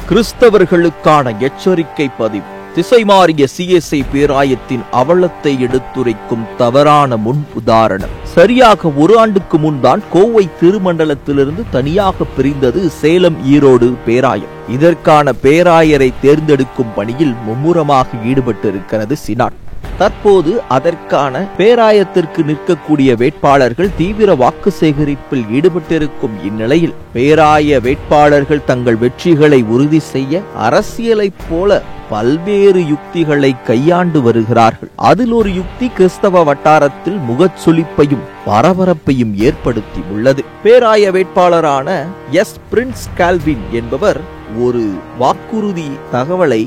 கிறிஸ்தவர்களுக்கான எச்சரிக்கை பதிவு. திசை மாறிய சிஎஸ்ஐ பேராயத்தின் அவலத்தை எடுத்துரைக்கும் தவறான முன் உதாரணம். சரியாக ஒரு ஆண்டுக்கு முன்தான் கோவை திருமண்டலத்திலிருந்து தனியாக பிரிந்தது சேலம் ஈரோடு பேராயம். இதற்கான பேராயரை தேர்ந்தெடுக்கும் பணியில் மும்முரமாக ஈடுபட்டிருக்கிறது சினாட். தற்போது அதற்கான பேராயத்திற்கு நிற்கக்கூடிய வேட்பாளர்கள் தீவிர வாக்கு சேகரிப்பில் ஈடுபட்டிருக்கும் இந்நிலையில் பேராய வேட்பாளர்கள் தங்கள் வெற்றிகளை உறுதி செய்ய அரசியலைப் போல பல்வேறு யுக்திகளை கையாண்டு வருகிறார்கள். அதில் ஒரு யுக்தி கிறிஸ்தவ வட்டாரத்தில் முகச்சொலிப்பையும் பரபரப்பையும் ஏற்படுத்தி உள்ளது. பேராய வேட்பாளரான பிரின்ஸ் கால்வின் என்பவர் ஒரு வாக்குறுதி தகவலை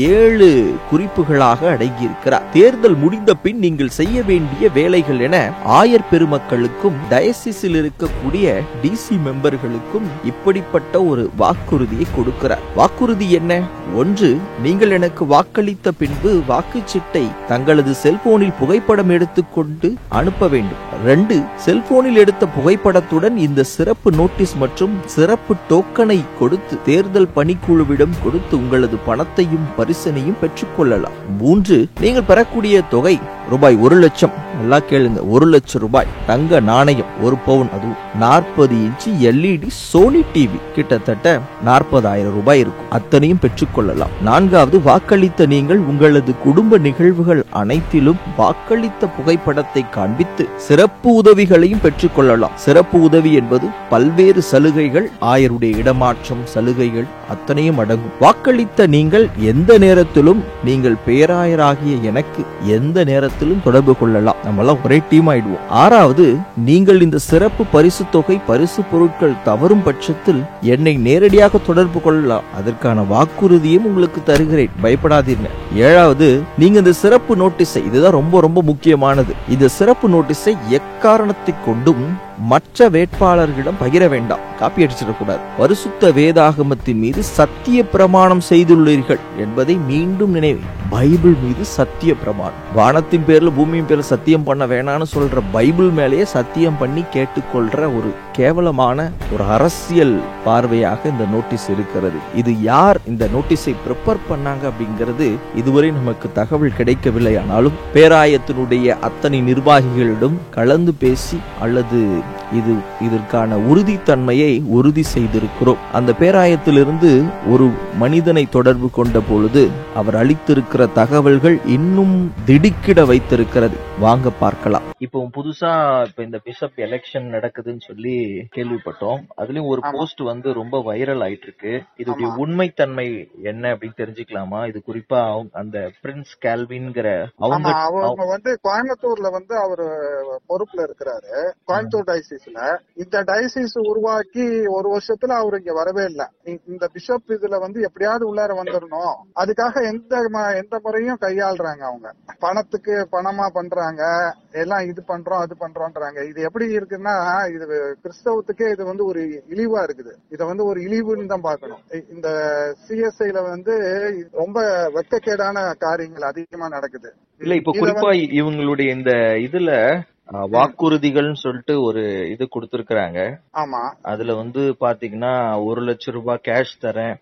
7 குறிப்புகளாக அடங்கியிருக்கிறார். தேர்தல் முடிந்த பின் நீங்கள் செய்ய வேண்டிய வேலைகள் என ஆயர் பெருமக்களுக்கும் டயசிஸில் இருக்கக்கூடிய டிசி மெம்பர்களுக்கும் இப்படிப்பட்ட ஒரு வாக்குறுதியை கொடுக்கிறார். வாக்குறுதி என்ன? 1, நீங்கள் எனக்கு வாக்களித்த பின்பு வாக்குச்சீட்டை தங்களது செல்போனில் புகைப்படம் எடுத்துக்கொண்டு அனுப்ப வேண்டும். 2, செல்போனில் எடுத்த புகைப்படத்துடன் இந்த சிறப்பு நோட்டீஸ் மற்றும் சிறப்பு டோக்கனை கொடுத்து தேர்தல் பணிக்குழுவிடம் கொடுத்து உங்களது பணத்தையும் பரிசனையும் பெற்றுக் கொள்ளலாம். 3, நீங்கள் பெறக்கூடிய தொகை ரூபாய் 1 லட்சம். நல்லா கேளுங்க, 1 லட்சம் ரூபாய் தங்க நாணயம் 1 பவுன், அதுவும் 40 இன்ச்சு எல்இடி சோனி டிவி கிட்டத்தட்ட 40,000 ரூபாய் இருக்கும். அத்தனையும் பெற்றுக் கொள்ளலாம். 4வது, வாக்களித்த நீங்கள் உங்களது குடும்ப நிகழ்வுகள் அனைத்திலும் வாக்களித்த புகைப்படத்தை காண்பித்து சிறப்பு உதவிகளையும் பெற்றுக் கொள்ளலாம். சிறப்பு உதவி என்பது பல்வேறு சலுகைகள், ஆயருடைய இடமாற்றம் சலுகைகள் அத்தனையும் அடங்கும். வாக்களித்த நீங்கள் எந்த நேரத்திலும் நீங்கள் பேராயராகிய எனக்கு எந்த நேரத்திலும் தொடர்பு கொள்ளலாம். நம்மளாம் ஒரே டீம் ஆயிடுவோம். 6வது, நீங்கள் இந்த சிறப்பு பரிசு தொகை பரிசு பொருட்கள் தவறும் பட்சத்தில் என்னை நேரடியாக தொடர்பு கொள்ளலாம். அதற்கான வாக்குறுதியும் உங்களுக்கு தருகிறேன், பயப்படாதீங்க. 7வது, நீங்க இந்த சிறப்பு நோட்டீஸை, இதுதான் ரொம்ப ரொம்ப முக்கியமானது, இந்த சிறப்பு நோட்டீஸை எக்காரணத்தை கொண்டும் மற்ற வேட்பாளர்களிடம் பகிர வேண்டாம். காப்பி அடிச்சிடக்கூடாது. பரிசுத்த வேதாகமத்தின் மீது சத்திய பிரமாணம் செய்துள்ளீர்கள் என்பதை மீண்டும் நினைவு. பைபிள் மீது சத்திய பிரமாணம். வானத்தின் பேர்ல பூமியின் பேர்ல சத்தியம் பண்ண வேணான்னு சொல்ற பைபிள் மேலேயே சத்தியம் பண்ணி கேட்டுக்கொள்ற ஒரு கேவலமான ஒரு அரசியல் பார்வையாக இந்த நோட்டீஸ் இருக்கிறது. இது யார் இந்த நோட்டீஸை ப்ரிப்பேர் பண்ணாங்க அப்படிங்கிறது இதுவரை நமக்கு தகவல் கிடைக்கவில்லை. ஆனாலும் பேராயத்தினுடைய அத்தனை நிர்வாகிகளிடம் கலந்து பேசி அல்லது இதற்கான உறுதித்தன்மையை உறுதி செய்திருக்கிறோம். அந்த பேராயத்திலிருந்து ஒரு மனிதனை தொடர்பு கொண்ட பொழுது அவர் அளித்திருக்கிற தகவல்கள் இன்னும் திடுக்கிட வைத்திருக்கிறது. வாங்க பார்க்கலாம். இப்போ புதுசா இந்த பிஷப் எலெக்ஷன் நடக்குதுன்னு சொல்லி கேள்விப்பட்டோம். அதுலயும் ஒரு போஸ்ட் ரொம்ப வைரல் ஆயிட்டு இருக்கு. இதோடைய உண்மைத்தன்மை என்ன அப்படின்னு தெரிஞ்சுக்கலாமா? இது குறிப்பா அந்த பிரின்ஸ் கால்வின்ங்கிற அவங்க கோயம்புத்தூர்ல அவரு பொறுப்புல இருக்கிறாரு. கோயம்புத்தூர் டயசிஸ்ல இந்த டயசிஸ் உருவாக்கி 1 வருஷத்துல அவரு இங்க வரவே இல்லை. இந்த பிஷப் இதுல எப்படியாவது உள்ளார வந்துடணும், அதுக்காக எந்த முறையும் கையாளுறாங்க. அவங்க பணத்துக்கு பணமா பண்றாங்க, எல்லாம் இது பண்றோம் அது பண்றோம்ன்றாங்க. இது எப்படி இருக்குன்னா, இது கிறிஸ்தவத்துக்கே இது ஒரு இழிவா இருக்குது. இத ஒரு இழிவுன்னு தான் பாக்கணும். இந்த சிஎஸ்ஐல ரொம்ப வெட்கக்கேடான காரியங்கள் அதிகமா நடக்குது. இல்ல, இப்ப குறிப்பா இவங்களுடைய இந்த இதுல வாக்குறுதிகள் சொல்லிட்டு ஒரு இது கொடுத்திருக்கிறாங்க. ஆமா, அதுல பாத்தீங்கன்னா 1 லட்சம் ரூபாய் கேஷ் தரேன்,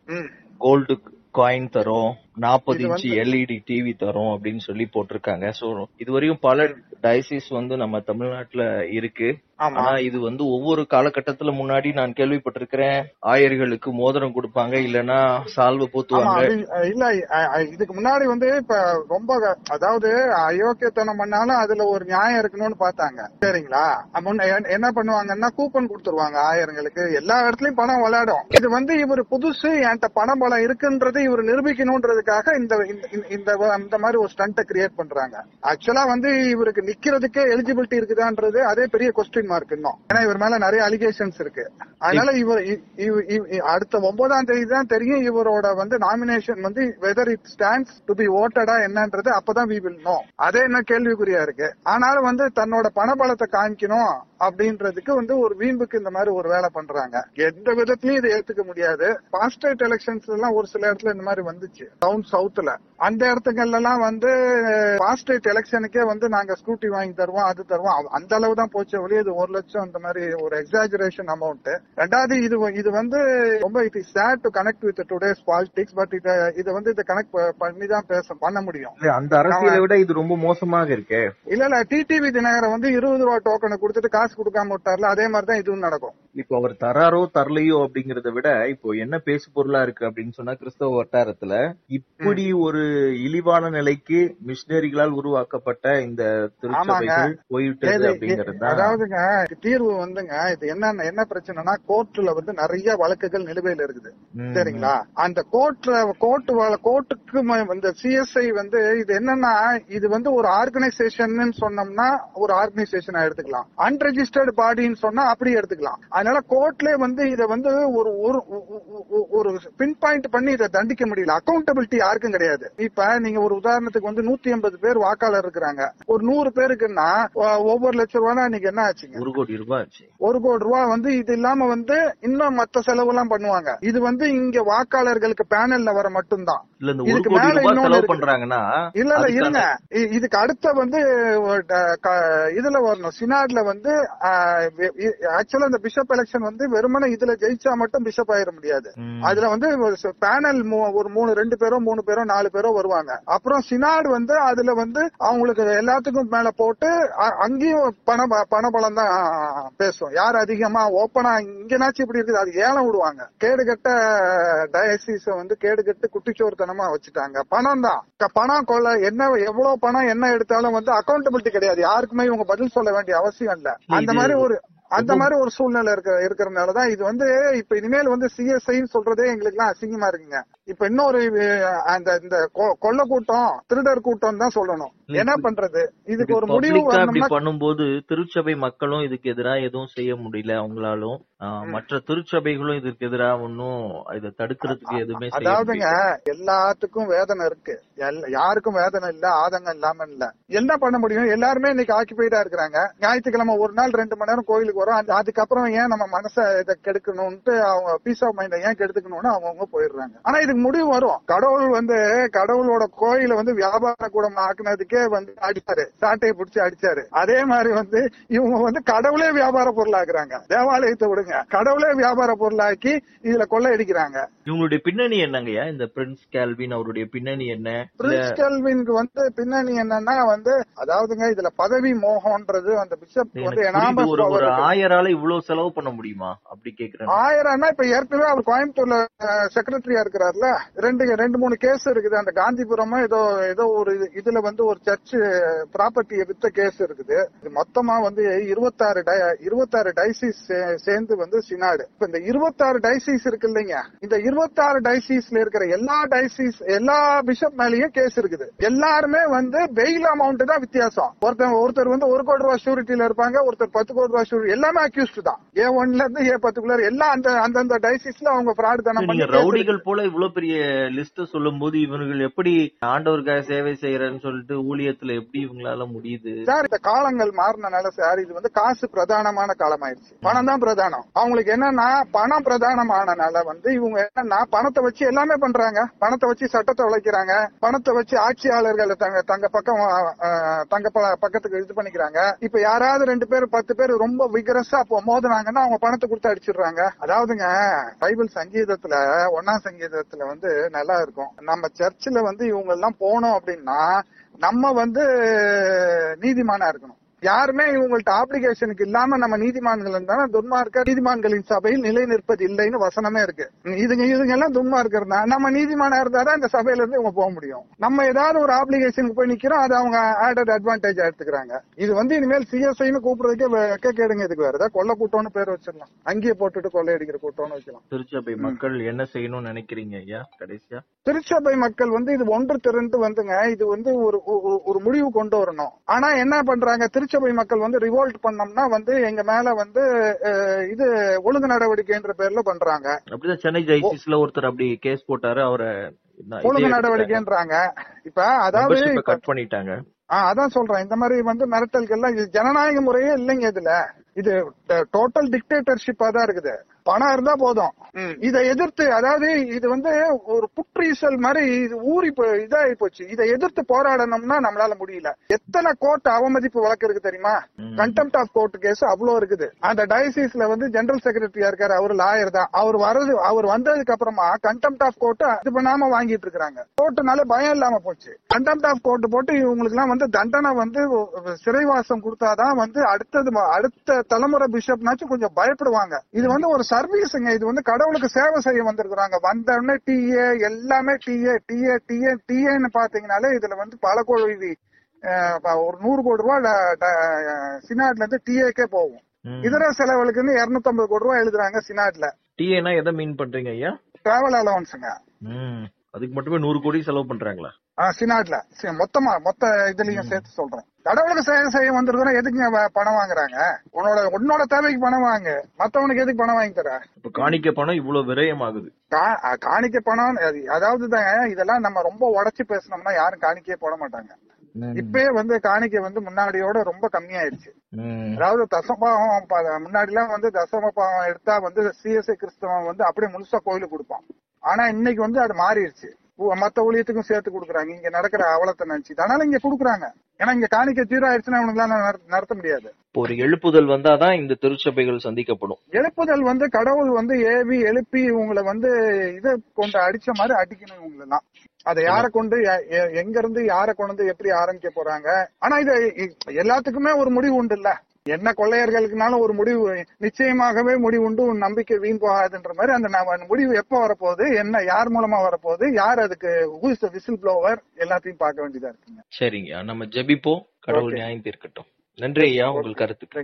கோல்டு காயின் தரோம், 40 இன்ச்சு எல்இடி டிவி தரோம் அப்படின்னு சொல்லி போட்டிருக்காங்க. சோ இதுவரையும் பல டயசிஸ் நம்ம தமிழ்நாட்டுல இருக்கு. ஆனா இது ஒவ்வொரு காலகட்டத்துல முன்னாடி நான் கேள்விப்பட்டிருக்கிறேன், ஆயர்களுக்கு மோதிரம் கொடுப்பாங்க, இல்லன்னா சால்வை போத்துவாங்க. இல்ல, இதுக்கு முன்னாடி இப்ப ரொம்ப அதாவது அயோக்கியத்தனம் பண்ணாலும் அதுல ஒரு நியாயம் இருக்கணும்னு பார்த்தாங்க. சரிங்களா? என்ன பண்ணுவாங்கன்னா கூப்பன் கொடுத்துருவாங்க ஆயர்களுக்கு. எல்லா இடத்துலயும் பணம் விளையாடும். இது இவர் புதுசு, என்கிட்ட பணம் பலம் இருக்குன்றது இவர் நிரூபிக்கணும்ன்றதுக்காக இந்த மாதிரி ஒரு ஸ்டண்ட்டை கிரியேட் பண்றாங்க. ஆக்சுவலா இவருக்கு நிக்கிறதுக்கே எலிஜிபிலிட்டி இருக்குதான்றது அதே பெரிய கொஸ்டின் மார்க் இன்னும். ஏன்னா இவர் மேல நிறைய அலிகேஷன்ஸ் இருக்கு. அதனால இவர் அடுத்த 9ஆம் தேதி தான் தெரியும் இவரோட nomination whether it stands to be வோட்டடா என்னன்றது. அப்பதான் we will know. அதே என்ன கேள்விக்குறியா இருக்கு. ஆனாலும் தன்னோட பணபலத்தை காமிக்கணும் அப்படின்றதுக்கு ஒரு வீம்புக்கு இந்த மாதிரி ஒரு வேலை பண்றாங்க. எந்த விதத்திலயும் இதை ஏத்துக்க முடியாது. பாஸ்டேட் எலெக்ஷன்ஸ் எல்லாம் ஒரு சில இடத்துல இந்த மாதிரி வந்துச்சு. டவுன் சவுத்ல அந்த இடத்துங்கள்ல எல்லாம் வந்து பாஸ்டேட் எலெக்ஷனுக்கே வந்து நாங்க ஸ்கூட்டி வாங்கி தருவோம், அது தருவோம். அந்த அளவு தான் போச்சு ஒழிய இது 1 லட்சம் அந்த மாதிரி ஒரு எக்ஸாஜரேஷன் அமௌண்ட். ரெண்டாவது இது வந்து ரொம்ப it is sad to connect with today's politics. But இதை வந்து இதை கனெக்ட் பண்ணி தான் பண்ண முடியும். அந்த அரசியலை விட இது ரொம்ப மோசமாக இருக்கு. இல்ல டிடிவி தினகரன் வந்து 20 ரூபா டோக்கனை கொடுத்துட்டு காசு கொடுக்காம விட்டார்ல, அதே மாதிரி தான் இதுவும் நடக்கும். இப்போ அவர் தராரோ தரலையோ அப்படிங்கறத விட இப்போ என்ன பேசு பொருளா இருக்கு அப்படின்னு சொன்னா கிறிஸ்தவ வட்டாரத்துல இப்படி ஒரு இழிவான நிலைக்கு மிஷினரிகளால் உருவாக்கப்பட்ட இந்த திருச்சபைகள் போயிட்டது அப்படிங்கறது. அதாவதுங்க தீர்வு வந்துங்க இது என்ன பிரச்சனைனா கோர்ட்ல வந்து நிறைய வழக்குகள் நிலுவையில் இருக்குது. சரிங்களா? அந்த கோர்ட்டுக்கு இந்த சிஎஸ்ஐ வந்து இது என்னன்னா இது வந்து ஒரு ஆர்கனைசேஷன் சொன்னோம்னா ஒரு ஆர்கனைசேஷன் எடுத்துக்கலாம், அன்ரெஜிஸ்டர்டு பாடின்னு சொன்னா அப்படி எடுத்துக்கலாம். அதனால கோர்ட்ல வந்து இதை வந்து ஒரு பின் பாயிண்ட் பண்ணி இதை தண்டிக்க முடியல. அக்கௌண்டபிலிட்டி யாருக்கும் கிடையாது. இப்ப நீங்க ஒரு உதாரணத்துக்கு வந்து 180 பேர் வாக்காளர் இருக்கிறாங்க, ஒரு 100 பேருக்குன்னா ஒவ்வொரு லட்சம் ரூபாய் இன்னைக்கு என்ன ஆச்சுங்க? 1 கோடி ரூபாய் ஆச்சு. 1 கோடி ரூபாய் வந்து இது இல்லாம வந்து இன்னும் மத்த செலவு எல்லாம் பண்ணுவாங்க. இது வந்து இங்க வாக்காளர்களுக்கு பேனல்ல வர மட்டும்தான். இதுக்கு மேல இன்னொன்னு பண்றாங்கன்னா இல்ல இருங்க, இதுக்கு அடுத்த வந்து இதுல வரணும் சினாட்ல வந்து ஆக்சுவலா இந்த பிஷப் எலெக்ஷன் வந்து வெறுமனே இதுல ஜெயிச்சா மட்டும் பிஷப் ஆயிட முடியாது. அதுல வந்து பேனல் ஒரு 2 பேரோ 3 பேரோ 4 பேரோ வருவாங்க. அப்புறம் சினாடு வந்து அதுல வந்து அவங்களுக்கு எல்லாத்துக்கும் மேல போட்டு அங்கேயும் பணபலம் தான் பேசும். யார் அதிகமா ஓப்பனா இங்கனாச்சும் இப்படி இருக்குது அது ஏலம் விடுவாங்க. கேடுகட்ட டயசிஸ வந்து கேடுகட்டு குட்டிச்சோர்த்தனமா வச்சுட்டாங்க. பணம் தான் பணம் கொள்ள என்ன எவ்வளவு பணம் என்ன எடுத்தாலும் வந்து அக்கௌண்டபிலிட்டி கிடையாது. யாருக்குமே இவங்க பதில் சொல்ல வேண்டிய அவசியம் இல்ல. அந்த மாதிரி ஒரு சூழ்நிலை இருக்கிறதுனாலதான் இது வந்து இப்ப இனிமேல் வந்து சிஎஸ்ஐன்னு சொல்றதே எங்களுக்கு எல்லாம் அசிங்கமா இருக்குங்க. இப்ப இன்னொரு இந்த கொள்ள கூட்டம் திருடர் கூட்டம் தான் சொல்லணும். என்ன பண்றது? இதுக்கு ஒரு முடிவு பண்ணும்போது திருச்சபை மக்களும் இதுக்கு எதிராக எதுவும் செய்ய முடியல அவங்களாலும், மற்ற திருச்சபைகளும் இதுக்கு எதிராக ஒன்னும் இதை தடுக்கிறதுக்கு எதுவுமே. அதாவதுங்க எல்லாத்துக்கும் வேதனை இருக்கு, யாருக்கும் வேதனை இல்ல ஆதங்கம் இல்லாம இல்ல. என்ன பண்ண முடியும்? எல்லாருமே இன்னைக்கு ஆக்கிபைடா இருக்கிறாங்க. ஞாயிற்றுக்கிழமை ஒரு நாள் 2 மணி நேரம் கோயிலுக்கு வரும். அதுக்கப்புறம் ஏன் நம்ம மனசை இதை கெடுக்கணும்ட்டு அவங்க பீஸ் ஆஃப் மைண்ட ஏன் கெடுத்துக்கணும்னு அவங்க போயிடுறாங்க. ஆனா இதுக்கு முடிவு வரும். கடவுளோட கோயில வந்து வியாபார கூடம் ஆக்குனதுக்கே வந்து அடிச்சாரு, சாட்டையை பிடிச்சி அடிச்சாரு. அதே மாதிரி வந்து இவங்க வந்து கடவுளே வியாபார பொருளாக்குறாங்க. தேவாலயத்தை விடுங்க, கடவுளே வியாபார பொருளாக்கி இதுல கொள்ளையடிக்கிறாங்க. இவங்களுடைய பின்னணி என்னங்கய்யா? இந்த பிரின்ஸ் கேல்வின் அவருடைய பின்னணி என்ன? பிரின்ஸ் கேல்வினுக்கு வந்து பின்னணி என்னன்னா வந்து அதாவதுங்க இதுல பதவி மோகம்ன்றது அந்த பிஷப் வந்து ஒரு 1000 இவ்வளவு செலவு பண்ண முடியுமா அப்படி கேக்குறேன். 1000 இப்ப ஏற்கனவே அவர் கோயம்புத்தூர்ல செக்ரட்டரியா இருக்கிறாருல, 2-3 கேஸ் இருக்குது. அந்த காந்திபுரமா ஏதோ ஒரு இதுல வந்து ஒரு சர்ச் ப்ராப்பர்ட்டியை வித்த கேஸ் இருக்குது. இது மொத்தமா வந்து 26 டைசிஸ் சேர்ந்து வந்து சினாடு. இப்ப இந்த 26 டைசிஸ் இருக்கு இல்லைங்க, இந்த 26 டைசிஸ்ல இருக்கிற எல்லா பிஷப் மேலயும் கேஸ் இருக்குது. எல்லாருமே வந்து பெயில் அமௌண்ட் தான் வித்தியாசம். ஒருத்தர் வந்து 1 கோடி ரூபாய் ஷூரிட்டில இருப்பாங்க, ஒருத்தர் 10 கோடி ரூபாய் ஷூரிட்டி. எல்லாமே அக்யூஸ்ட் தான். A1ல இருந்து A10 எல்லாம் அந்த டைசிஸ்ல அவங்க ஃப்ராட் தான பண்ணி ரவுடிகள் போல இவ்வளவு பெரிய லிஸ்ட் சொல்லும் போது இவர்கள் எப்படி ஆண்டவருக்காக சேவை செய்யறன்னு சொல்லிட்டு ஊழியத்துல எப்படி இவங்களால முடியுது சார்? இந்த காலங்கள் மாறினால சார் இது வந்து காசு பிரதானமான காலம் ஆயிடுச்சு. பணம் தான் பிரதானம். அவங்களுக்கு என்னன்னா பணம் பிரதானமானனால வந்து இவங்க என்னன்னா பணத்தை வச்சு எல்லாமே பண்றாங்க. பணத்தை வச்சு சட்டத்தை உழைக்கிறாங்க, பணத்தை வச்சு ஆட்சியாளர்களை தங்க பக்கத்துக்கு இது பண்ணிக்கிறாங்க. இப்ப யாராவது 2 பேர் 10 பேர் ரொம்ப விகரஸா மோதுனாங்கன்னா அவங்க பணத்தை கொடுத்து அடிச்சிடுறாங்க. அதாவதுங்க பைபிள் சங்கீதத்துல 1ஆம் சங்கீதத்துல வந்து நல்லா இருக்கும். நம்ம சர்ச்சில் வந்து இவங்க எல்லாம் போனோம் அப்படின்னா நம்ம வந்து நீதிமானா இருக்கணும். யாருமே இவங்கள்ட்ட ஆப்ளிகேஷனுக்கு இல்லாம நம்ம நீதிமான்கள் இருந்தாலும் துன்மார்க்க நீதிமான்களின் சபையில் நிலை நிற்பது இல்லைன்னு வசனமே இருக்கு. இதுங்க எல்லாம் துன்மார்க்கா நம்ம நீதிமானா இருந்தாதான் இந்த சபையில இருந்து இவங்க போக முடியும். நம்ம ஏதாவது ஒரு ஆப்ளிகேஷனுக்கு போய் நிக்கிறோம், அது அவங்க ஆடட் அட்வான்டேஜ் எடுத்துக்கிறாங்க. இது வந்து இனிமேல் சிஎஸ்ஐன்னு கூப்பிடுறதுக்கே கேடுங்க. இதுக்கு வேற ஏதாவது கொள்ள கூட்டம்னு பேர் வச்சிடலாம், அங்கேயே போட்டுட்டு கொள்ளையடிக்கிற கூட்டம்னு வைக்கலாம். திருச்சபை மக்கள் என்ன செய்யணும்னு நினைக்கிறீங்க ஐயா? கடைசியா திருச்சபை மக்கள் வந்து இது ஒன்று திரண்டு வந்துங்க இது வந்து ஒரு முடிவு கொண்டு வரணும். ஆனா என்ன பண்றாங்க? திருச்சபை மக்கள் வந்து ரிவோல்ட் பண்ணோம்னா வந்து எங்க மேல வந்து இது ஒழுங்கு நடவடிக்கைன்ற பேர்ல பண்றாங்க. அப்படிதான் சென்னை ஜெயிசிஸ்ல ஒருத்தர் அப்படி கேஸ் போட்டாரு, அவரை ஒழுங்கு நடவடிக்கைன்றாங்க. இப்ப அதாவது கட் பண்ணிட்டாங்க. அதான் சொல்றேன். இந்த மாதிரி வந்து மிரட்டல்கள் எல்லாம் இது ஜனநாயக முறையே இல்லைங்க. இது டோட்டல் டிக்டேட்டர்ஷிப்பா தான் இருக்குது. பணம் இருந்தா போதும். இதை எதிர்த்து, அதாவது இது வந்து ஒரு புற்றீசல் மாதிரி இது ஊறி இதாகி போச்சு. இதை எதிர்த்து போராடணும்னா நம்மளால முடியல. எத்தனை கோர்ட் அவமதிப்பு வழக்கு இருக்கு தெரியுமா? கண்டெம்ட் ஆஃப் கோர்ட் கேஸ் அவ்வளவு இருக்குது. அந்த டயசிஸ்ல வந்து ஜெனரல் செக்ரட்டரியா இருக்காரு, அவர் லாயர் தான். அவர் வந்ததுக்கு அப்புறமா கண்டெம்ட் ஆஃப் கோர்ட் இது பண்ணாம வாங்கிட்டு இருக்காங்க. கோர்ட்டுனால பயம் இல்லாம போச்சு. கண்டெம்ட் ஆஃப் கோர்ட் போட்டு இவங்களுக்கு எல்லாம் வந்து தண்டனை வந்து சிறைவாசம் கொடுத்தாதான் வந்து அடுத்த தலைமுறை பிஷப்னாச்சும் கொஞ்சம் பயப்படுவாங்க. இது வந்து ஒரு சர்வீஸுங்க. இது வந்து கடவுளுக்கு சேவை செய்ய வந்திருக்கிறாங்க. வந்த உடனே டிஏ எல்லாமே டிஏன்னு பாத்தீங்கன்னாலே இதுல வந்து பல கோடி, ஒரு 100 கோடி ரூபாய் சினாட்ல இருந்து டிஏக்கே போகும். இதர செலவுகளுக்கு 250 கோடி ரூபாய் எழுதுறாங்க சினாட்ல. டிஏனா எதை மீன் பண்றீங்க ஐயா? டிராவல் அலவன்ஸுங்க. அதுக்கு மட்டுமே 100 கோடி செலவு பண்றாங்களா சினாட்ல? மொத்த இதுலயும் சேர்த்து சொல்றேன். கடவுளுக்கு சேவை செய்ய வந்திருக்கிறோம், எதுக்கு பணம் வாங்குறாங்க? உன்னோட தேவைக்கு பணம் வாங்கு, மத்தவனுக்கு எதுக்கு பணம் வாங்கி தர? இப்ப காணிக்க பணம் இவ்வளவு விரயம் ஆகுது. காணிக்க பணம் அதாவது இதெல்லாம் நம்ம ரொம்ப உடைச்சு பேசணும்னா யாரும் காணிக்கையே போட மாட்டாங்க. இப்பயே வந்து காணிக்கை வந்து முன்னாடியோட ரொம்ப கம்மியாயிருச்சு. அதாவது தசமபாவம் முன்னாடி எல்லாம் வந்து தசமபாவம் எடுத்தா வந்து சிஎஸ்ஐ கிறிஸ்தவன் வந்து அப்படியே முழுசா கோயிலுக்கு கொடுப்பான். ஆனா இன்னைக்கு வந்து அது மாறிடுச்சு. மத்த ஊழியத்துக்கும் சேர்த்து கொடுக்குறாங்க. இங்க நடக்கிற அவலத்தை நினைச்சு அதனால இங்க கொடுக்குறாங்க. ஏன்னா இங்க காணிக்கை ஜீரோ ஆயிடுச்சுன்னா அவனுங்களால நடத்த முடியாது. ஒரு எழுப்புதல் வந்தாதான் இந்த திருச்சபைகள் சந்திக்கப்படும். எழுப்புதல் வந்து கடவுள் வந்து எழுப்பி இவங்களை வந்து இதை கொண்டு அடிச்ச மாதிரி அடிக்கணும் இவங்களெல்லாம். அதை யார கொண்டு எங்க இருந்து யார கொண்டு எப்படி ஆரம்பிக்க போறாங்க? ஆனா இது எல்லாத்துக்குமே ஒரு முடிவு உண்டு இல்ல. என்ன கொள்ளையர்களுக்குனாலும் ஒரு முடிவு நிச்சயமாகவே முடிவு உண்டு. நம்பிக்கை வீண் போகாதுன்ற மாதிரி அந்த முடிவு எப்ப வரப்போகுது, என்ன யார் மூலமா வரப்போகுது, யார் அதுக்கு விசில் ப்ளோவர், எல்லாத்தையும் பார்க்க வேண்டியதா இருக்குங்க. சரிங்க, நம்ம ஜெபிப்போம். கடவுள் நியாயம் தீர்க்கட்டும். நன்றி ஐயா உங்கள் கருத்துக்கு.